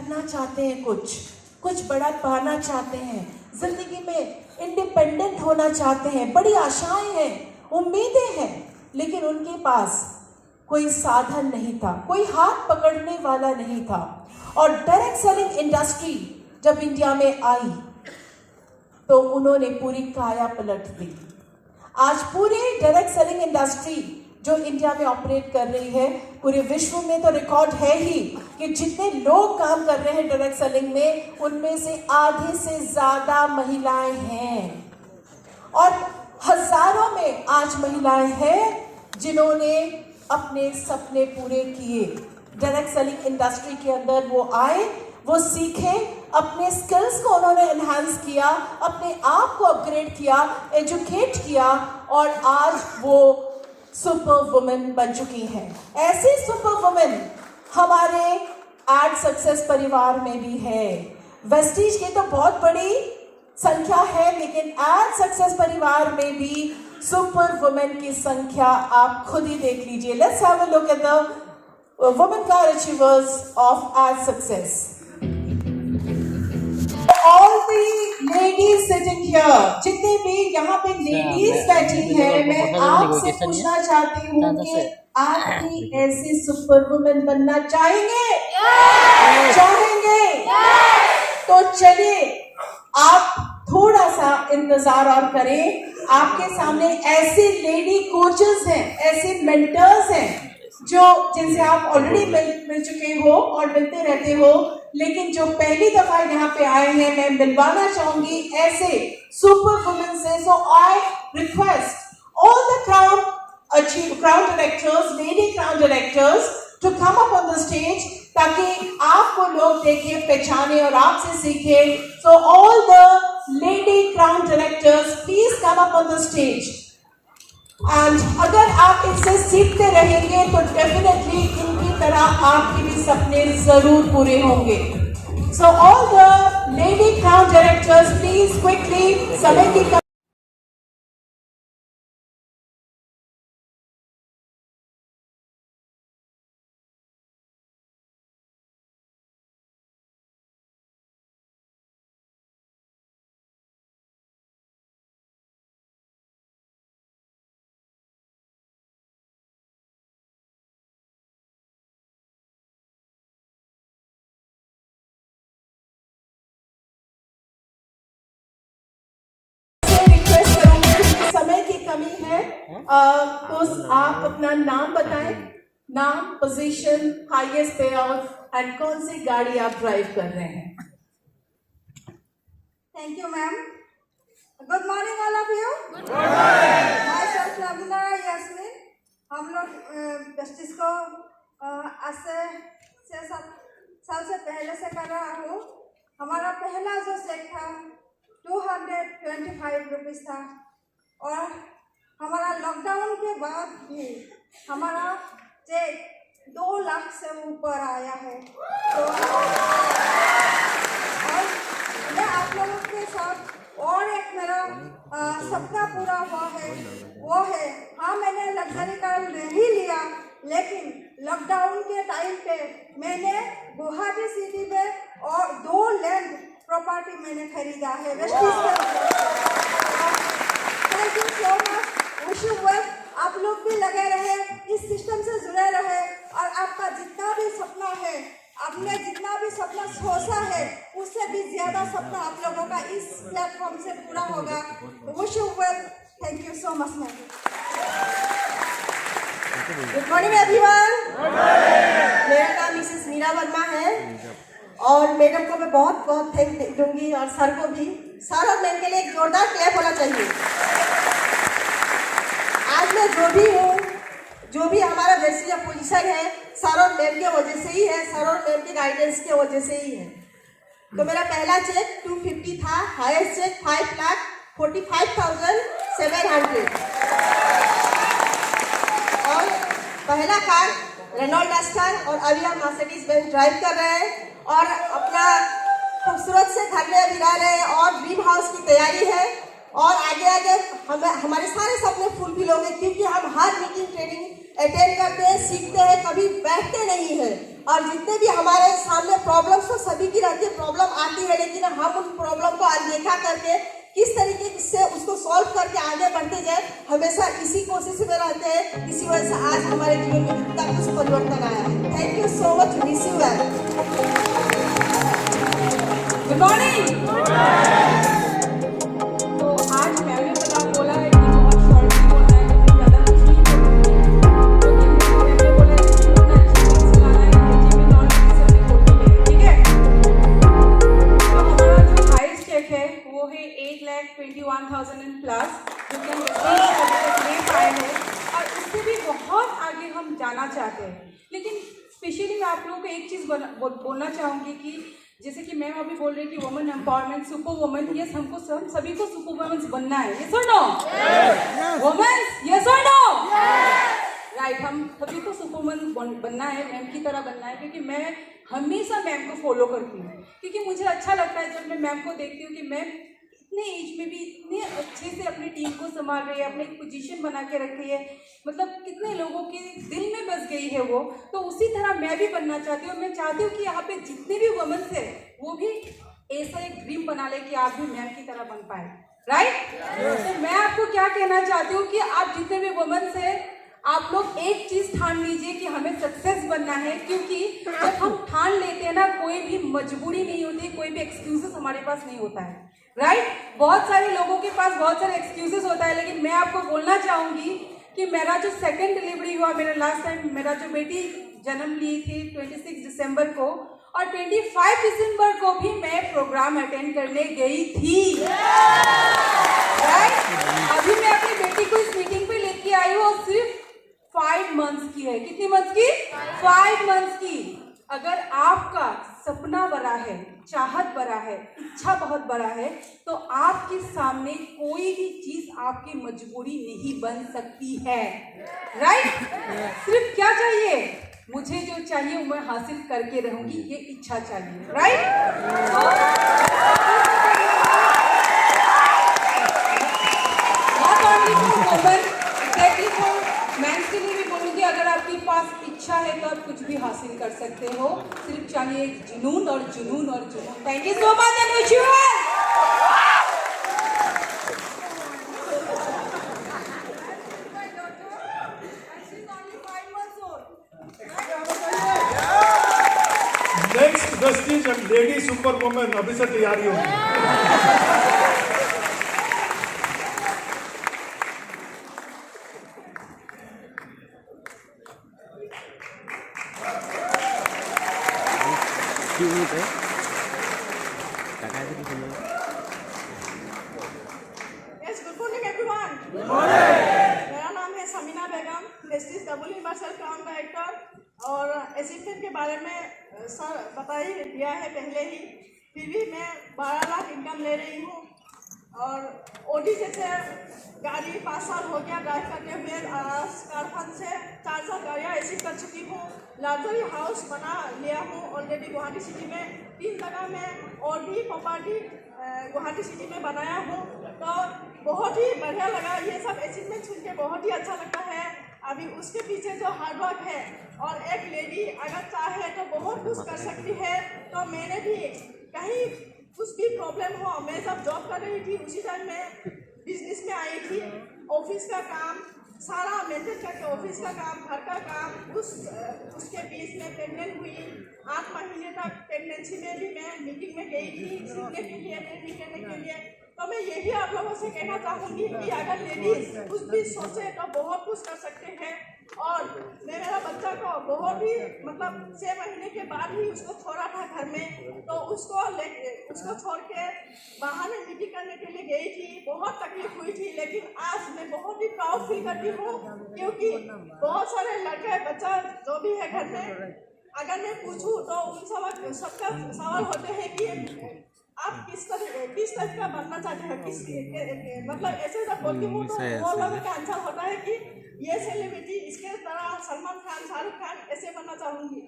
करना चाहते हैं, कुछ बड़ा पाना चाहते हैं, जिंदगी में इंडिपेंडेंट होना चाहते हैं, बड़ी आशाएं हैं, उम्मीदें हैं, लेकिन उनके पास कोई साधन नहीं था, कोई हाथ पकड़ने वाला नहीं था। और डायरेक्ट सेलिंग इंडस्ट्री जब इंडिया में आई तो उन्होंने पूरी काया पलट दी। आज पूरे डायरेक्ट सेलिंग इंडस्ट्री जो इंडिया में ऑपरेट कर रही है, पूरे विश्व में तो रिकॉर्ड है ही कि जितने लोग काम कर रहे हैं डायरेक्ट सेलिंग में, उनमें से आधे से ज्यादा महिलाएं हैं। और हजारों में आज महिलाएं हैं जिन्होंने अपने सपने पूरे किए। डायरेक्ट सेलिंग इंडस्ट्री के अंदर वो आए, वो सीखे, अपने स्किल्स को उन्होंने एनहांस किया, अपने आप को अपग्रेड किया, एजुकेट किया, और आज वो सुपर वुमेन बन चुकी हैं। ऐसी सुपर वुमेन हमारे एड सक्सेस परिवार में भी है। वेस्टीज की तो बहुत बड़ी संख्या है, लेकिन एड सक्सेस परिवार में भी सुपर वुमेन की संख्या आप खुद ही देख लीजिए। Let's have a look at the women car achievers of ad success. All the ladies sitting here, जितने भी यहाँ पे लेडीज बैठी हैं, मैं आपसे पूछना चाहती हूँ कि आप भी ऐसी सुपर वुमेन बनना चाहेंगे? चाहेंगे? तो चलिए आप थोड़ा सा इंतजार और करें। आपके सामने ऐसे लेडी कोचेस हैं, ऐसे मेंटर्स हैं जिनसे आप ऑलरेडी मिल चुके हो और मिलते रहते हो, लेकिन जो पहली दफा यहाँ पे आए हैं, मैं मिलवाना चाहूंगी ऐसे सुपर वुमेन से। So I request all the crown directors, lady crown directors to come up on the stage, ताकि आपको लोग देखें, पहचाने और आपसे सीखें। So all the lady crown directors please come up on the stage. And अगर आप इनसे सीखते रहेंगे तो डेफिनेटली इनकी तरह आपके भी सपने जरूर पूरे होंगे। सो all the lady crown directors please quickly, समय की कमी है, तो आप अपना नाम बताएं, नाम, position, highest pay out and कौन सी गाड़ी आप ड्राइव कर रहे हैं। Thank you ma'am. Good morning all of you. Good morning. Myself Nabila Yasmin. हम लोग जस्टिस को आज से 6-7 साल से पहले से कर रहा हूँ। हमारा पहला जो चेक था 225 रुपीज़ था, और हमारा लॉकडाउन के बाद भी हमारा चेक 2 लाख से ऊपर आया है। तो और मैं आप लोगों के साथ और एक मेरा सपना पूरा हुआ है, वो है, हाँ मैंने लग्जरी कार नहीं लिया, लेकिन लॉकडाउन के टाइम पे मैंने गुवाहाटी सिटी में और 2 लैंड प्रॉपर्टी मैंने खरीदा है। Thank you so much. Wish you well. आप लोग भी लगे रहे, इस सिस्टम से जुड़े रहे, और आपका जितना भी सपना है, आपने जितना भी सपना सोचा है, उससे भी ज्यादा सपना आप लोगों का इस प्लेटफॉर्म से पूरा होगा। Wish you well. Thank you so much ma'am. Good morning everyone. मेरा नाम मिसेस मीरा वर्मा है, और मैडम को मैं बहुत बहुत थैंक दूंगी, और सर को भी। सर और मैम के लिए एक जोरदार क्लैप होना चाहिए। आज मैं जो भी हूँ, जो भी हमारा वैसी पोजीशन है, सर और मैम की वजह से ही है, सर और मैम की गाइडेंस की वजह से ही है। तो मेरा पहला चेक 250 था, हाईएस्ट चेक 5,45,700, और पहला कार रेनॉल्ट डस्टर, और अभी हम मर्सिडीज बेंज ड्राइव कर रहे हैं, और अपना खूबसूरत से घर में भी रह रहे हैं, और ड्रीम हाउस की तैयारी है, और आगे आगे हमारे सारे सपने फुलफिल होंगे, क्योंकि हम हर मीटिंग ट्रेनिंग अटेंड करते हैं, सीखते हैं, कभी बैठते नहीं हैं। और जितने भी हमारे सामने प्रॉब्लम्स तो सभी की रहती है, प्रॉब्लम आती है, लेकिन हम उन प्रॉब्लम को अनदेखा करके किस तरीके से उसको सॉल्व करके आगे बढ़ते जाए, हमेशा इसी कोशिश में रहते हैं। इसी वजह से आज हमारे जीवन में इतना कुछ परिवर्तन आया है। Thank you so much, miss you well. Good morning. तो आज मैंने बोला है कि बहुत शॉर्टली बोलना है, क्योंकि ज़्यादा कुछ नहीं बोलना है, क्योंकि मैंने बोला है कि इतना अच्छी सिखाना है कि में नॉन सभी बोलते हैं, ठीक है। तो हमारा जो हाईएस्ट चेक है वो है 8,21,000 एंड प्लस, जो कि हम ले पाए हैं, और इससे भी बहुत आगे हम जाना चाहते हैं। लेकिन स्पेशली मैं आप लोगों को एक चीज़ बोलना चाहूँगी कि जैसे कि मैम अभी बोल रही कि women empowerment, super women, yes, हमको सभी को सुपर वुमेन्स बनना है, यस और नो? वुमेन्स, यस और नो? राइट, हम सभी को सुपर वुमेन बनना है, मैम की तरह बनना है, क्योंकि मैं हमेशा मैम को फॉलो करती हूँ, क्योंकि मुझे अच्छा लगता है जब मैं मैम को देखती हूँ कि मैम इतने एज में भी इतने अच्छे से अपनी टीम को संभाल रही है, अपनी एक पोजीशन बना के रखी है, मतलब कितने लोगों के दिल में बस गई है वो। तो उसी तरह मैं भी बनना चाहती हूँ। मैं चाहती हूँ कि यहाँ पे जितने भी वुमेन्स है वो भी ऐसा एक ड्रीम बना ले कि आप भी मैम की तरह बन पाए, राइट? तो मैं आपको क्या कहना चाहती हूँ कि आप जितने भी वुमेन्स है, आप लोग एक चीज ठान लीजिए कि हमें सक्सेस बनना है, क्योंकि जब हम ठान लेते हैं ना, कोई भी मजबूरी नहीं होती, कोई भी एक्सक्यूजेस हमारे पास नहीं होता है, राइट? बहुत सारे लोगों के पास बहुत सारे एक्सक्यूजेस होता है, लेकिन मैं आपको बोलना चाहूंगी कि मेरा जो सेकंड डिलीवरी हुआ, मेरा लास्ट टाइम मेरा जो बेटी जन्म ली थी 26 दिसंबर को, और 25 दिसंबर को भी मैं प्रोग्राम अटेंड करने गई थी, राइट? अभी मैं अपनी बेटी को इस मीटिंग पे लेके आई हूँ, और सिर्फ 5 मंथ्स की है। कितनी मंथ्स की? 5 मंथ्स की। अगर आपका सपना बड़ा है, चाहत बड़ा है, इच्छा बहुत बड़ा है, तो आपके सामने कोई भी चीज आपकी मजबूरी नहीं बन सकती है, राइट? सिर्फ क्या चाहिए? मुझे जो चाहिए मैं हासिल करके रहूंगी, ये इच्छा चाहिए, राइट? मैंस के लिए भी बोलूँगी, अगर आपके पास इच्छा है तो आप कुछ भी हासिल कर सकते हो, सिर्फ चाहिए जुनून और जुनून और जुनून। Thank you so much and wish you well. Next Vestige and lady super women अभी से तैयारी होगी। Yes, good morning everyone. Good morning. मेरा नाम है Samina Begum, Vestige double universal crown director, और अचीवमेंट के बारे में सर बता ही दिया है पहले ही। फिर भी मैं 12 लाख इनकम ले रही हूँ, और ओडी जैसे गाड़ी 5 साल हो गया ड्राइव करते हुए, कारखान से 4 साल गाड़ियाँ रिसीव कर चुकी हूँ, लग्जरी हाउस बना लिया हूँ ऑलरेडी गुवाहाटी सिटी में, 3 जगह में और भी प्रॉपर्टी गुवाहाटी सिटी में बनाया हूँ। तो बहुत ही बढ़िया लगा, ये सब अचीवमेंट सुन के बहुत ही अच्छा लगता है। अभी उसके पीछे जो हार्डवर्क है, और एक लेडी अगर चाहे तो बहुत कुछ कर सकती है। तो मैंने भी कहीं कुछ भी प्रॉब्लम हो, मैं जब जॉब कर रही थी उसी टाइम में बिजनेस में आई थी, ऑफिस का काम सारा मेंटेन करके, ऑफिस का काम, घर का काम, उसके बीच में प्रेगनेंट हुई, 8 महीने तक प्रेगनेंसी में भी मैं मीटिंग में गई थी सीखने के लिए, ट्रेनिंग करने के लिए। तो मैं यही आप लोगों से कहना चाहूँगी कि अगर लेडीज कुछ भी सोचे तो बहुत कुछ कर सकते हैं। और मैं मेरा बच्चा को बहुत ही मतलब 6 महीने के बाद ही उसको छोड़ा था घर में, तो उसको छोड़ के बाहर में मीटिंग करने के लिए गई थी, बहुत तकलीफ हुई थी, लेकिन आज मैं बहुत ही प्राउड फील करती हूँ, क्योंकि बहुत सारे लड़के बच्चा जो भी है घर में, अगर मैं पूछूँ तो उन सबका सवाल होते हैं कि आप किस तरह का बनना चाहते हैं, मतलब ऐसे जब बोलती हूँ तो वो लोगों का आंसर होता है कि ये सेलिब्रिटी इसके तरह सलमान खान, शाहरुख खान ऐसे बनना चाहूँगी,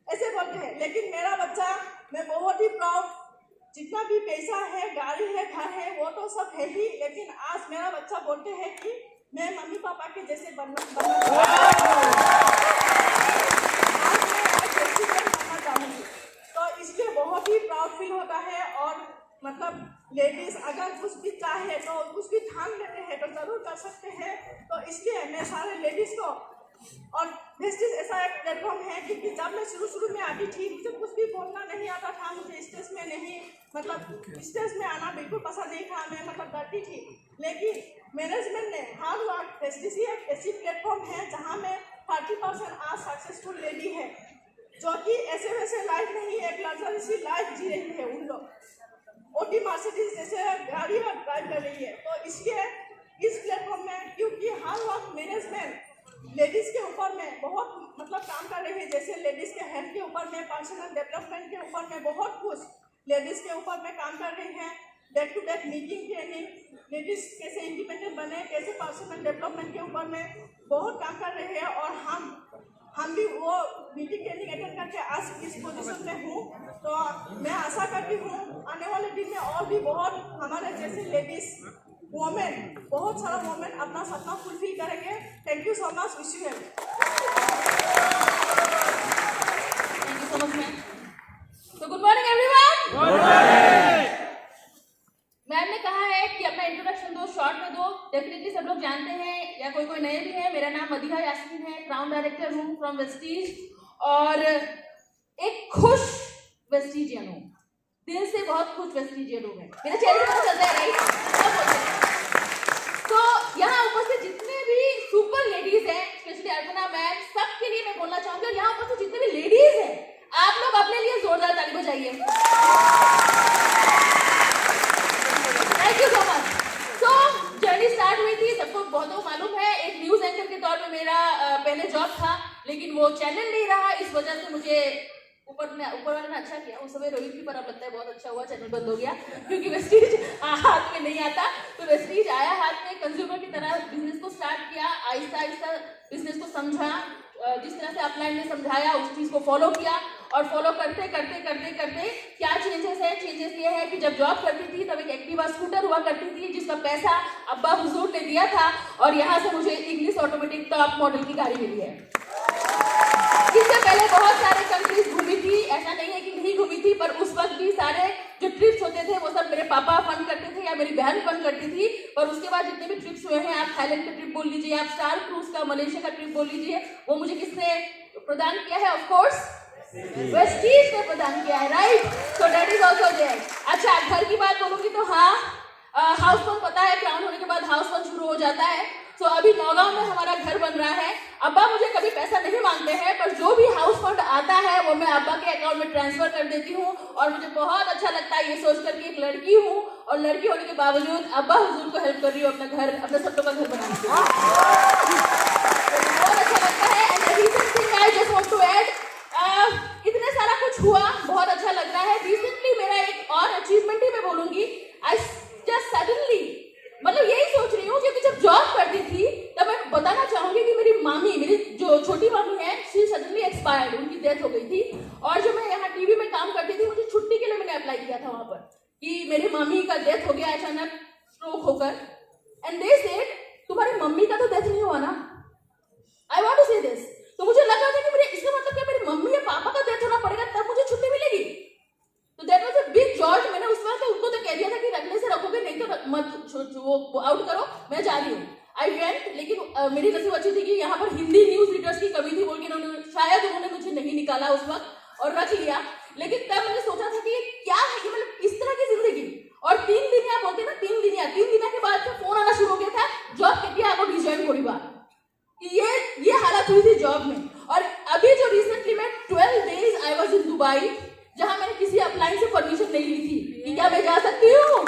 ऐसे बोलते हैं। लेकिन मेरा बच्चा, मैं बहुत ही प्राउड, जितना भी पैसा है, गाड़ी है, घर है, वो तो सब है ही, लेकिन आज मेरा बच्चा बोलते हैं कि मैं मम्मी पापा के जैसे बनना चाहूँगा। आज मैं बहुत ही प्राउड फील होता है। और मतलब लेडीज अगर कुछ भी चाहे तो कुछ भी ठान लेते हैं तो जरूर कर सकते हैं। तो इसलिए मैं सारे लेडीज को, और वेस्टीज ऐसा एक प्लेटफॉर्म है क्योंकि जब मैं शुरू में आती थी मुझे कुछ भी बोलना नहीं आता था, मुझे स्टेज में नहीं मतलब स्टेज में आना बिल्कुल पसंद नहीं था, मैं मतलब डरती थी। लेकिन मैनेजमेंट ने हार्ड वर्क, वेस्टीज ही एक ऐसी प्लेटफॉर्म है जहाँ में 30% आज सक्सेसफुल लेडी है जो कि ऐसे वैसे लाइफ नहीं, एक लग्जरी लाइफ जी रही है। उन लोग ओटी मर्सिडीज जैसे गाड़ी ड्राइव कर रही है। तो इसलिए इस प्लेटफॉर्म में क्योंकि हार्ड वर्क मैनेजमेंट लेडीज के ऊपर में बहुत मतलब काम कर रही है, जैसे लेडीज के हेल्थ के ऊपर में, पर्सनल डेवलपमेंट के ऊपर में बहुत कुछ लेडीज के ऊपर में काम कर रही हैं। Day to day meeting training, ladies कैसे इंडिपेंडेंट बने, कैसे पर्सनल डेवलपमेंट के ऊपर में बहुत काम कर रहे हैं। और हम भी वो मीटिंग ट्रेनिंग अटेंड करके आज इस पोजीशन में हूँ। तो मैं आशा करती हूँ आने वाले दिन में और भी बहुत हमारे जैसे लेडीज वोमेन, बहुत सारा वोमेन अपना सपना फुलफिल करेंगे। Thank you so much, wish you well. Thank you so much ma'am. तो गुड मॉर्निंग एवरीवन। मैम ने कहा है कि अपना इंट्रोडक्शन दो, शॉर्ट में दो। डेफिनेटली सब लोग जानते हैं या कोई नए भी है। मेरा नाम मदीहा यास्मीन है, क्राउन डायरेक्टर हूँ फ्रॉम वेस्टीज और एक खुश वेस्टीजियन हूँ, दिल से बहुत खुश वेस्टीजियन हूँ मैं। मेरे चेहरे से पता चलता है राइट। तो यहाँ उपस्थित जितने भी सुपर लेडीज हैं, स्पेशली अर्चना मैम, सबके लिए मैं बोलना चाहूंगी। और यहाँ उपस्थित जितने भी लेडीज हैं, आप लोग अपने लिए जोरदार ताली बजाइए। Thank you so much. तो जर्नी स्टार्ट हुई थी, सबको बहुत मालूम है। एक न्यूज एंकर के तौर पे मेरा पहले जॉब था, लेकिन वो चैनल नहीं रहा। इस वजह से मुझे ऊपर वाले ने अच्छा किया, उस समय रोहित की पर अब लगता है बहुत अच्छा हुआ, चैनल बंद हो गया क्योंकि वेस्टीज हाथ में नहीं आता। तो वेस्टीज आया हाथ में, कंज्यूमर की तरह बिजनेस को स्टार्ट किया, आहिस्ता आहिस्ता बिजनेस को समझा, जिस तरह से अपलाइन ने समझाया उस चीज को फॉलो किया। और फॉलो करते करते करते करते क्या चेंजेस है? चेंजेस ये है कि जब जॉब करती थी तब एक एक्टिवा स्कूटर हुआ करती थी जिसका पैसा अब्बा हुजूर ने दिया था, और यहाँ से मुझे इंग्लिश ऑटोमेटिक टॉप मॉडल की गाड़ी मिली है। इससे पहले बहुत सारे कंट्रीज घूमी थी, ऐसा नहीं है कि नहीं घूमी थी, पर उस वक्त भी सारे जो ट्रिप्स होते थे वो सब मेरे पापा फंड करते थे या मेरी बहन फंड करती थी। पर उसके बाद जितने भी ट्रिप्स हुए हैं, आप थाईलैंड का ट्रिप बोल लीजिए, आप स्टार क्रूज का मलेशिया का ट्रिप बोल लीजिए, वो मुझे किसने प्रदान किया है? ऑफ कोर्स वेस्टीज ने प्रदान किया है, right. So that is also there. अच्छा, घर की बात बोलूंगी तो हाँ, हाउस फंड पता है, क्राउन होने के बाद हाउस फंड शुरू हो जाता है। तो अभी नौगांव में हमारा घर बन रहा है। अब्बा मुझे कभी पैसा नहीं मांगते हैं, पर जो भी हाउस फंड आता है वो मैं अब्बा के अकाउंट में ट्रांसफर कर देती हूँ। और मुझे बहुत अच्छा लगता है ये सोचकर कि एक लड़की हूँ और लड़की होने के बावजूद अब्बा हुजूर को हेल्प कर रही हूँ अपना घर, अपने सपनों का घर बनाने के लिए। बहुत अच्छा लगता है। And recent thing I just want to add, इतने सारा कुछ हुआ, बहुत अच्छा लग रहा है। रिसेंटली मेरा एक और अचीवमेंट ही मैं बोलूंगी। आई जस्ट सडनली मतलब यही सोच रही हूँ क्योंकि जब जॉब करती थी तब मैं बताना चाहूंगी कि मेरी मामी, मेरी जो छोटी मामी है, शी सडनली एक्सपायर्ड, उनकी डेथ हो गई थी। और जो मैं यहाँ टीवी में काम करती थी, मुझे छुट्टी के लिए मैंने अप्लाई किया था वहां पर कि मेरी मामी का डेथ हो गया अचानक स्ट्रोक होकर। एंड दे सेड तुम्हारी मम्मी का तो डेथ नहीं हुआ ना। आई वांट टू से दिस। तो मुझे लगा था कि मेरे इसका मतलब क्या मेरी मम्मी या पापा का डेथ होना पड़ेगा तब मुझे छुट्टी मिलेगी। तो that was a big George. मैंने उस वक्त उनको तो कह दिया था कि रखने से रखोगे, नहीं तो मत वो आउट करो, मैं जा रही हूँ। आई वेंट, लेकिन मेरी नसीब अच्छी थी कि यहाँ पर हिंदी न्यूज रीडर्स की कमी थी, बोल के शायद उन्होंने मुझे नहीं निकाला उस वक्त और रख लिया। लेकिन तब मैंने सोचा था कि क्या है कि मतलब इस तरह की जिंदगी। और 3 दिन या बोलते ना 3 दिन के बाद से फोन आना शुरू हो गया था, जॉब के आपको डिजॉइन करी बात। ये हालत हुई थी जॉब में। और अभी जो रिसेंटली मैं 12 days I was in Dubai, जहां मैंने किसी अपलाइन से परमिशन नहीं ली थी कि क्या मैं जा सकती हूँ।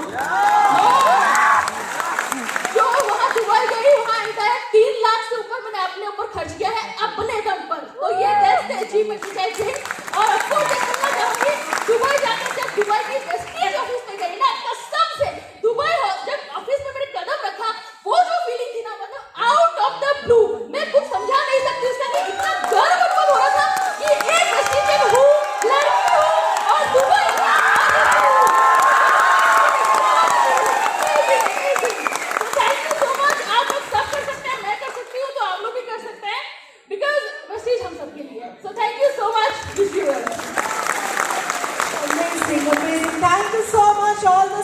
जो वहां दुबई गई, वहां इंटायर 3 लाख से ऊपर मैंने अपने ऊपर खर्च किया है अपने दम पर। तो ये that's the achievement which I think. और ऑफ कोर्स मैं कहना चाहूंगी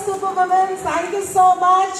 Superwomen. Thank you so much.